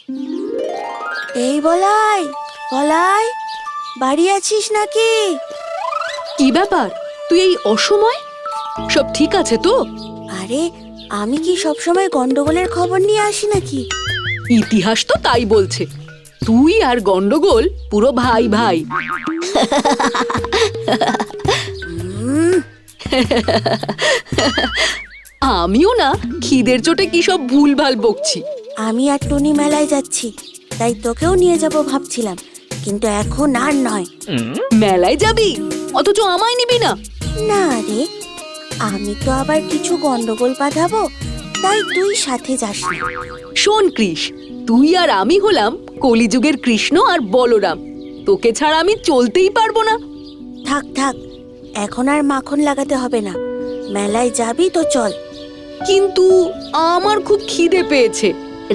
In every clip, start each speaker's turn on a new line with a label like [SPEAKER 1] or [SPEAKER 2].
[SPEAKER 1] এই বলাই, বলাই, বাড়ি আছিস নাকি?
[SPEAKER 2] কি ব্যাপার, তুই এই অসময়? সব ঠিক আছে তো?
[SPEAKER 1] আরে আমি কি সবসময় গন্ডগোলের খবর নিয়ে আসি নাকি?
[SPEAKER 2] ইতিহাস তো তাই বলছে, তুই আর গন্ডগোল পুরো ভাই ভাই। আমিও না খিদের চোটে কি সব ভুলভাল বকছি।
[SPEAKER 1] আমি আর টুনি মেলায় যাচ্ছি, তাই তোকেও নিয়ে যাব ভাবছিলাম, কিন্তু এখন আর নয়।
[SPEAKER 2] মেলায় যাবি অথচ আমায় নিবি না?
[SPEAKER 1] না রে, আমি তো আবার কিছু গন্ডগোল বাঁধাবো, তাই তুই সাথে যাস না।
[SPEAKER 2] শোন কৃষ, তুই আর আমি হলাম কলিযুগের কৃষ্ণ আর বলরাম, তোকে ছাড়া আমি চলতেই পারবো না।
[SPEAKER 1] থাক থাক, এখন আর মাখন লাগাতে হবে না। মেলায় যাবি তো চল।
[SPEAKER 2] কিন্তু আমার খুব খিদে পেয়েছে।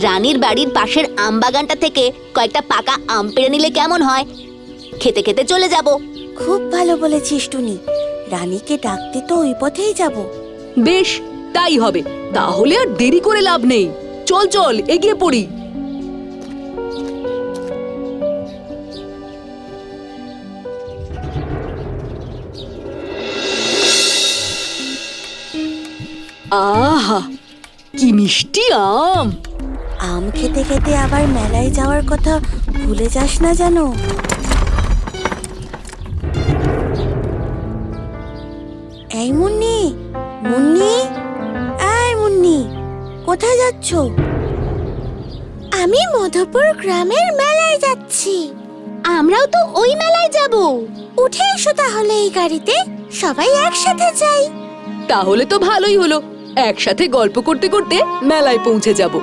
[SPEAKER 3] রানীর বাড়ির পাশের আম বাগানটা থেকে কয়েকটা পাকা আম পেড়ে নিলে কেমন হয়? খেতে খেতে চলে যাব।
[SPEAKER 1] খুব ভালো বলেছিস টুনি, রানীকে ডাকতে তো ওই পথেই যাব।
[SPEAKER 2] বেশ, তাই হবে। তাহলে আর দেরি করে লাভ নেই, চল চল এগিয়ে পড়ি। আহা, কি মিষ্টি আম!
[SPEAKER 1] আম খেতে খেতে আবার মেলায় যাওয়ার কথা ভুলে যাস না যেন। এই মুন্নি, মুন্নি, এই মুন্নি, কোথায় যাচ্ছ? আমি মধুপুর গ্রামের মেলায় যাচ্ছি।
[SPEAKER 3] আমরাও তো ওই মেলায় যাব।
[SPEAKER 1] উঠে এসো তাহলে এই গাড়িতে, সবাই একসাথে যাই।
[SPEAKER 2] তাহলে তো ভালোই হলো, একসাথে গল্প করতে করতে মেলায় পৌঁছে যাব।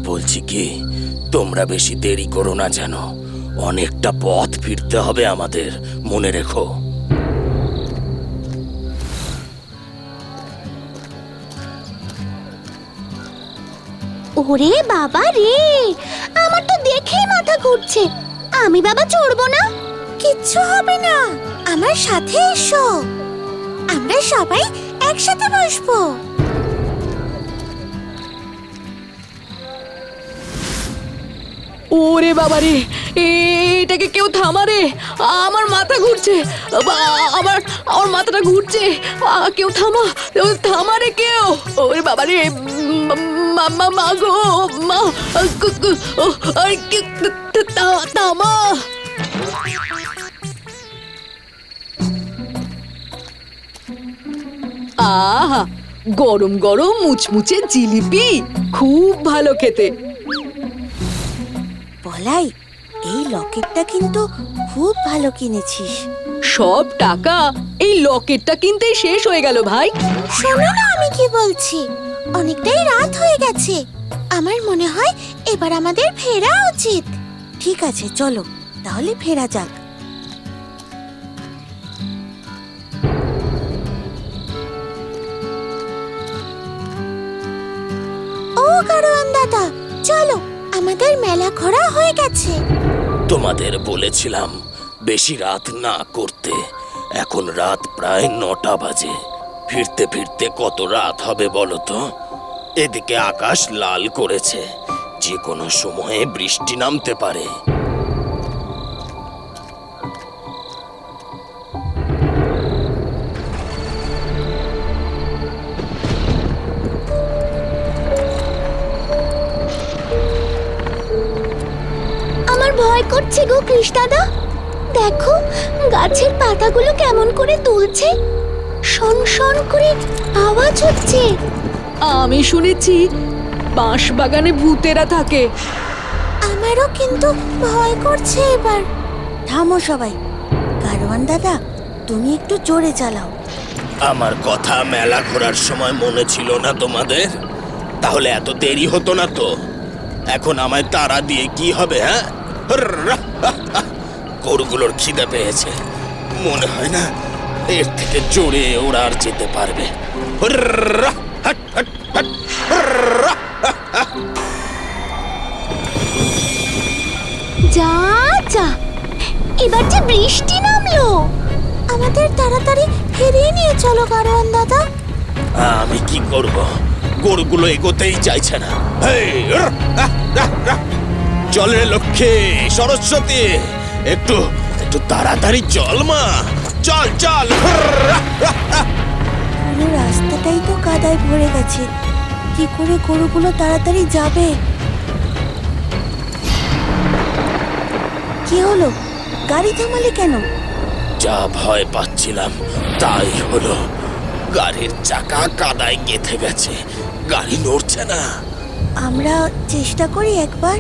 [SPEAKER 4] বলছি কি, তোমরা বেশি দেরি করো না যেন, অনেকটা পথ ফিরতে হবে আমাদের, মনে রেখো।
[SPEAKER 3] ওরে বাবা রে, আমার তো দেখেই মাথা ঘুরছে। আমি বাবা চড়বো না।
[SPEAKER 1] কিচ্ছু হবে না, আমার সাথে এসো, আমরা সবাই একসাথে বসবো।
[SPEAKER 2] ওরে বাবা রে, এটাকে কেউ থামা রে, আমার মাথা ঘুরছে, আমার আমার মাথাটা ঘুরছে, কেউ থামা, থামা রে কেউ। ওরে বাবা রে, মা গো মা, থামা। আহা, গরম গরম মুচমুচে জিলিপি, খুব ভালো খেতে।
[SPEAKER 1] বলাই, এই লকেটটা কিন্তু খুব ভালো কিনেছিস।
[SPEAKER 2] সব টাকা এই লকেটটা কিনতেই শেষ হয়ে গেল ভাই।
[SPEAKER 1] শোনো না আমি কি বলছি, অনেকটাই রাত হয়ে গেছে, আমার মনে হয় এবার আমাদের ফেরা উচিত। ঠিক আছে চলো, তাহলে ফেরা যাক। ও গাড়োয়ান দাদা, চলো, আমাদের মেলা ঘোরা হয়ে গেছে।
[SPEAKER 4] তোমাদের বলেছিলাম বেশি রাত না করতে, এখন রাত প্রায় 9টা বাজে। ফিরতে ফিরতে কত রাত হবে বলো তো? এদিকে আকাশ লাল করেছে, যে কোনো সময়ে বৃষ্টি নামতে পারে।
[SPEAKER 3] আমার ভয় করছে গো কৃষ দাদা। দেখো গাছের পাতাগুলো কেমন করে দুলছে, শন শন করে আওয়াজ হচ্ছে।
[SPEAKER 2] আমি শুনেছি বাঁশ বাগানে ভূতেরা থাকে।
[SPEAKER 1] আমারও কিন্তু ভয় করছে এবার। থামো সবাই, গাড়োয়ান দাদা তুমি একটু জোরে চালাও।
[SPEAKER 4] আমার কথা মেলা ঘোরার সময় মনে ছিল না তোমাদের? তাহলে এত দেরি হতো না তো। এখন আমায় তাড়া দিয়ে কি হবে? হ্যাঁ, গরুগুলোর খিদে পেয়েছে, মনে হয় না এর থেকে জোরে ওরা আর যেতে পারবে।
[SPEAKER 1] গরুগুলো গাড়োয়ান দাদা?
[SPEAKER 4] আমি কি করব, গরুগুলো এগোতেই চাইছে না। হেই, চল রে লক্ষ্মী সরস্বতী, একটু একটু তাড়াতাড়ি চল মা, চল চল।
[SPEAKER 1] পুরো রাস্তাটাই তো কাদায় ভরে গেছে, কি করে গরুগুলো তাড়াতাড়ি যাবে? কি হলো, গাড়ি থামালে কেন?
[SPEAKER 4] যা ভয় পাচ্ছিলাম তাই হলো, গাড়ির চাকা কাদায় গেঁথে গেছে, গাড়ি নড়ছে না।
[SPEAKER 1] আমরা চেষ্টা করি একবার।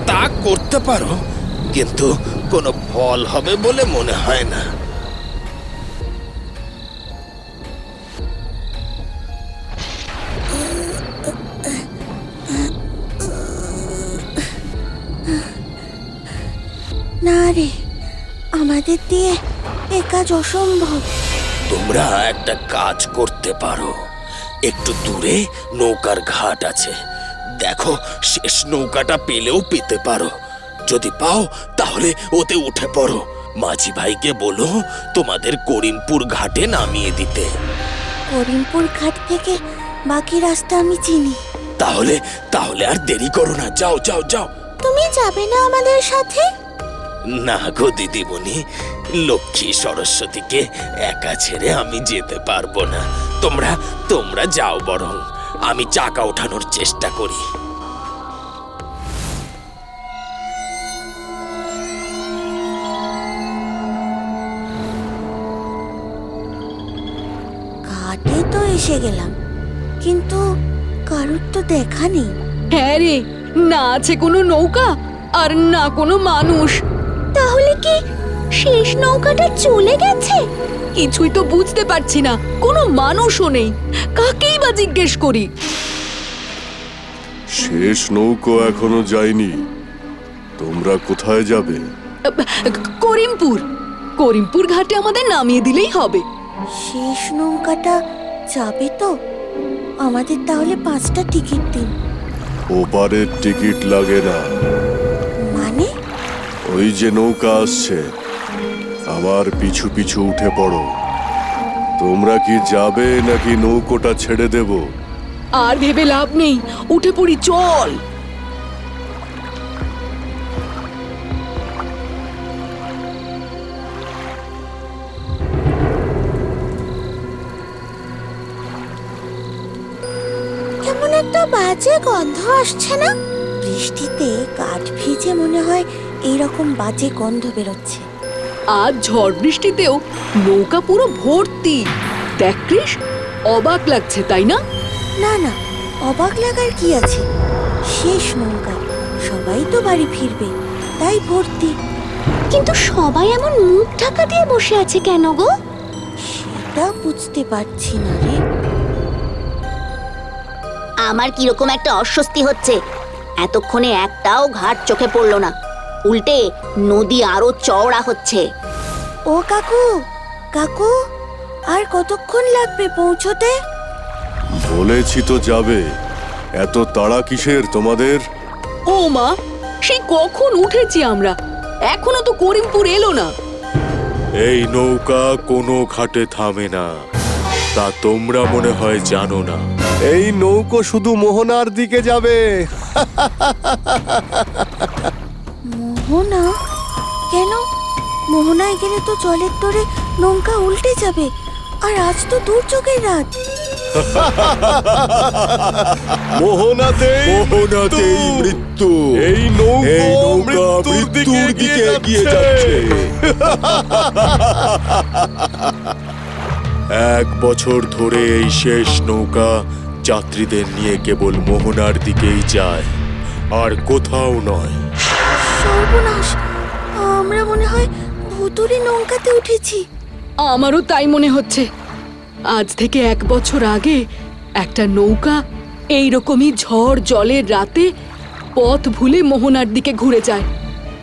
[SPEAKER 4] তা করতে পারো, কিন্তু কোনো ফল হবে বলে মনে হয় না।
[SPEAKER 1] না রে, আমাদের দিয়ে এ কাজ অসম্ভব।
[SPEAKER 4] তোমরা একটা কাজ করতে পারো, একটু দূরে নৌকার ঘাট আছে, দেখো শেষ নৌকাটা পেলেও পেতে পারো। যদি পাও তাহলে ওতে উঠে পড়ো। মাঝি ভাইকে বলো তোমাদের করিমপুর ঘাটে নামিয়ে দিতে।
[SPEAKER 1] করিমপুর ঘাট থেকে বাকি রাস্তা আমি চিনি।
[SPEAKER 4] তাহলে তাহলে আর দেরি করো না, যাও যাও যাও।
[SPEAKER 1] তুমি যাবে না আমাদের সাথে?
[SPEAKER 4] না গো দিদিমণি, লক্ষ্মী সরস্বতীকে একা ছেড়ে আমি যেতে পারবো না। তোমরা তোমরা যাও, বরং আমি চাকা ওঠানোর চেষ্টা করি।
[SPEAKER 1] ঘাটে তো এসে গেলাম, কিন্তু কারুর তো দেখা নেই।
[SPEAKER 2] হ্যাঁ রে, না আছে কোনো নৌকা আর না কোনো মানুষ।
[SPEAKER 3] তাহলে কি শেষ নৌকাটা চলে গেছে?
[SPEAKER 2] কিছুই তো বুঝতে পারছি না, কোনো মানুষও নেই, কাকেই বা জিজ্ঞেস করি।
[SPEAKER 5] শেষ নৌকো এখনো যায়নি। তোমরা কোথায় যাবে?
[SPEAKER 2] করিমপুর, করিমপুর ঘাটে আমাদের নামিয়ে দিলেই হবে।
[SPEAKER 1] শেষ নৌকাটা যাবে তো? আমাদের তাহলে 5টা টিকিট দিন।
[SPEAKER 5] ওপারের টিকিট লাগে না।
[SPEAKER 1] মানে?
[SPEAKER 5] ওই যে নৌকা আসছে, আমার পিছু পিছু উঠে পড়ো। তোমরা কি যাবে নাকি নৌকোটা ছেড়ে দেব?
[SPEAKER 2] আর ভেবে লাভ নেই, উঠে পড়ি, চল।
[SPEAKER 1] কেমন একটা বাজে গন্ধ আসছে না? বৃষ্টিতে কাঠ ভিজে মনে হয় এইরকম বাজে গন্ধ বেরোচ্ছে।
[SPEAKER 2] আজ ঝড় বৃষ্টিতেও নৌকা পুরো ভর্তি। দেখ কৃষ, অবাক লাগছে তাই না?
[SPEAKER 1] না না, অবাক লাগার কি আছে? শেষ নৌকা, সবাই তো বাড়ি ফিরবে, তাই ভর্তি।
[SPEAKER 3] কিন্তু সবাই এমন মুখ ঢাকা দিয়ে বসে আছে কেন গো?
[SPEAKER 1] সেটা বুঝতে পারছি না রে।
[SPEAKER 3] আমার কিরকম একটা অস্বস্তি হচ্ছে। এতক্ষণে একটাও ঘাট চোখে পড়লো না, উল্টে নদী আরো চওড়া হচ্ছে।
[SPEAKER 1] ও কাকু, কাকু, আর কতক্ষণ লাগবে পৌঁছতে?
[SPEAKER 5] বলেছি তো যাবে, এত তাড়া কিসের তোমাদের?
[SPEAKER 2] ও মা, সেই কখন উঠেছি আমরা, এখনো তো করিমপুর এলো না।
[SPEAKER 5] এই নৌকা কোনো ঘাটে থামে না, তা তোমরা মনে হয় জানো না। এই নৌকো শুধু মোহনার দিকে যাবে।
[SPEAKER 1] মোহনা? কেন? মোহনায় গেলে তো জলের তোরে নৌকা উল্টে যাবে, আর আজ তো দুর্যোগের রাত।
[SPEAKER 5] মোহনাতেই মৃত্যু। এই নৌকা মৃত্যুর দিকে এগিয়ে যাচ্ছে। 1 বছর ধরে এই শেষ নৌকা যাত্রীদের নিয়ে কেবল মোহনার দিকেই যায়, আর কোথাও নয়।
[SPEAKER 1] সর্বনাশ, আমরা মনে হয় ভুতুড়ে নৌকাতে উঠেছি।
[SPEAKER 2] আমারও তাই মনে হচ্ছে। আজ থেকে 1 বছর আগে একটা নৌকা এইরকমই ঝড় জলের রাতে পথ ভুলে মোহনার দিকে ঘুরে যায়,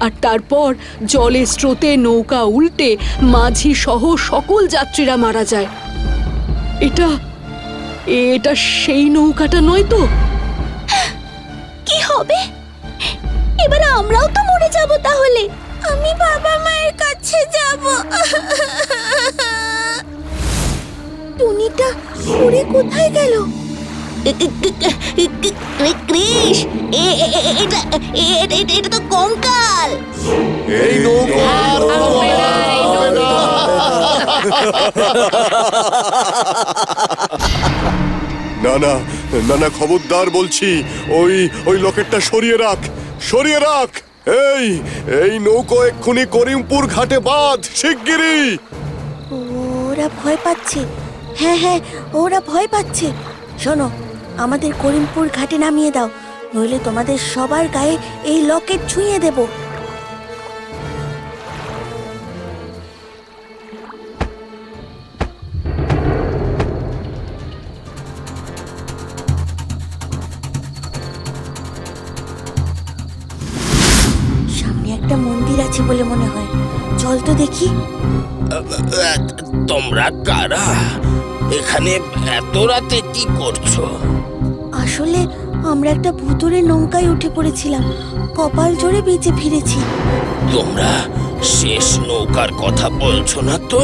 [SPEAKER 2] আর তারপর জলের স্রোতে নৌকা উল্টে মাঝি সহ সকল যাত্রীরা মারা যায়। এটা এটা সেই নৌকাটা নয় তো?
[SPEAKER 3] কি হবে? এবার আমরাও তো মরে যাব তাহলে।
[SPEAKER 1] আমি বাবা মায়ের কাছে যাব। টুনিটা উড়ে কোথায় গেল?
[SPEAKER 3] কৃষ, এটা তো কঙ্কাল।
[SPEAKER 5] এই নৌকা আর থামবে না। না না না না, খবরদার বলছি, ওই লকেটটা সরিয়ে রাখ, সরিয়ে রাখ। এই নৌকো এক্ষুনি করিমপুর ঘাটে বাঁধ, শিগগিরই।
[SPEAKER 1] ওরা ভয় পাচ্ছে। হ্যাঁ হ্যাঁ, ওরা ভয় পাচ্ছে। শোনো, আমাদের করিমপুর ঘাটে নামিয়ে দাও, নইলে তোমাদের সবার গায়ে এই লকেট ছুঁয়ে দেব। সামনে একটা মন্দির আছে বলে মনে হয়, চল তো দেখি।
[SPEAKER 4] তোমরা কারা? এখানে এত রাতে কি করছো?
[SPEAKER 1] আসলে আমরা একটা ভুতুড়ে নৌকায় উঠে পড়েছিলাম, কপাল জোরে বেঁচে ফিরেছি।
[SPEAKER 4] তোমরা শেষ নৌকার কথা বলছো না তো?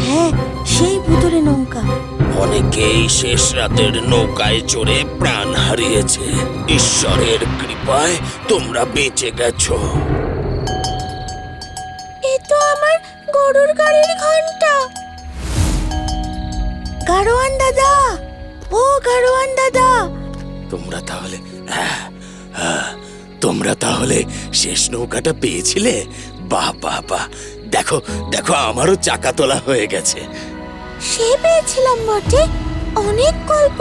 [SPEAKER 1] হ্যাঁ, সেই ভুতুড়ে নৌকা।
[SPEAKER 4] অনেকেই শেষ রাতের নৌকায় চড়ে প্রাণ হারিয়েছে। ঈশ্বরের কৃপায় তোমরা বেঁচে গেছো।
[SPEAKER 1] এ তো আমার গরুর গাড়ির ঘন্টা। গাড়োয়ান দাদা, ও গাড়োয়ান দাদা।
[SPEAKER 4] তোমরা তাহলে শেষ নৌকাটা পেয়েছিলে? বাহ বাহ বাহ, দেখো দেখো, আমারও চাকা তোলা হয়ে গেছে।
[SPEAKER 1] সে পেয়েছিলাম বটে, অনেক গল্প।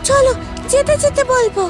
[SPEAKER 1] চলো যেতে যেতে বলবো।